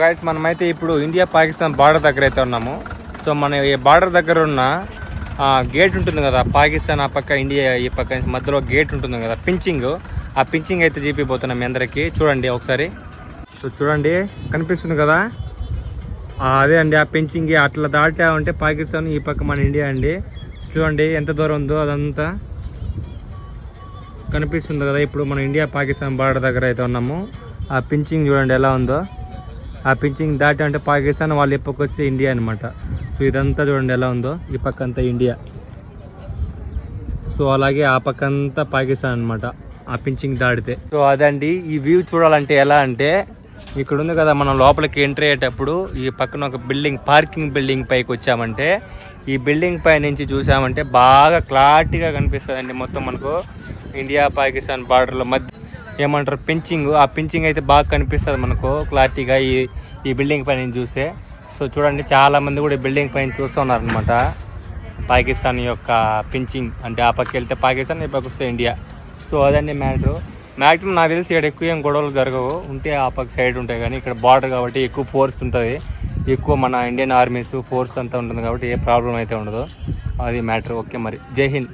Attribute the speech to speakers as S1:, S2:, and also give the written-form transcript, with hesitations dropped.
S1: Guys మనమైతే ఇప్పుడు India Pakistan border దగ్గర అయితే ఉన్నాము. సో మన ఈ బార్డర్ దగ్గర ఉన్న గేట్ ఉంటుంది కదా, పాకిస్తాన్ ఆ పక్క ఇండియా ఈ పక్క మధ్యలో గేట్ ఉంటుంది కదా, పించింగ్. ఆ పించింగ్ అయితే చూపిపోతున్నాం మీ అందరికీ. చూడండి ఒకసారి. సో చూడండి కనిపిస్తుంది కదా, అదే అండి ఆ పించింగ్. అట్లా దాటామంటే పాకిస్తాన్, ఈ పక్క మన ఇండియా అండి. చూడండి ఎంత దూరం ఉందో అదంతా కనిపిస్తుంది కదా. ఇప్పుడు మన ఇండియా పాకిస్తాన్ బార్డర్ దగ్గర అయితే ఉన్నాము. ఆ పించింగ్ చూడండి ఎలా ఉందో. ఆ పించింగ్ దాటి అంటే పాకిస్తాన్, వాళ్ళు ఈ పక్క వస్తే ఇండియా అనమాట. సో ఇదంతా చూడండి ఎలా ఉందో, ఈ పక్క అంతా ఇండియా. సో అలాగే ఆ పక్క అంతా పాకిస్తాన్ అనమాట ఆ పించింగ్ దాటితే. సో అదండి ఈ వ్యూ చూడాలంటే ఎలా అంటే, ఇక్కడ ఉంది కదా మనం లోపలికి ఎంట్రీ అయ్యేటప్పుడు ఈ పక్కన ఒక బిల్డింగ్, పార్కింగ్ బిల్డింగ్ పైకి వచ్చామంటే, ఈ బిల్డింగ్ పై నుంచి చూసామంటే బాగా క్లారిటీగా కనిపిస్తుందండి మొత్తం మనకు ఇండియా పాకిస్తాన్ బార్డర్లో మధ్య ఏమంటారు పించింగ్. ఆ పించింగ్ అయితే బాగా కనిపిస్తుంది మనకు క్లారిటీగా ఈ బిల్డింగ్ పై నుంచి చూస్తే. సో చూడండి చాలా మంది కూడా ఈ బిల్డింగ్ పైన చూస్తున్నారు అనమాట పాకిస్తాన్ యొక్క పించింగ్. అంటే ఆ పక్క వెళ్తే పాకిస్తాన్, ఈ పక్క వస్తే ఇండియా. సో అదండి మ్యాటర్. మ్యాక్సిమం నాకు తెలిసి ఇక్కడ ఎక్కువ ఏం గొడవలు జరగవు, ఉంటే ఆ పక్క సైడ్ ఉంటాయి. కానీ ఇక్కడ బార్డర్ కాబట్టి ఎక్కువ ఫోర్స్ ఉంటుంది, ఎక్కువ మన ఇండియన్ ఆర్మీస్ ఫోర్స్ అంతా ఉంటుంది కాబట్టి ఏ ప్రాబ్లం అయితే ఉండదు. అది మ్యాటర్. ఓకే మరి, జై హింద్.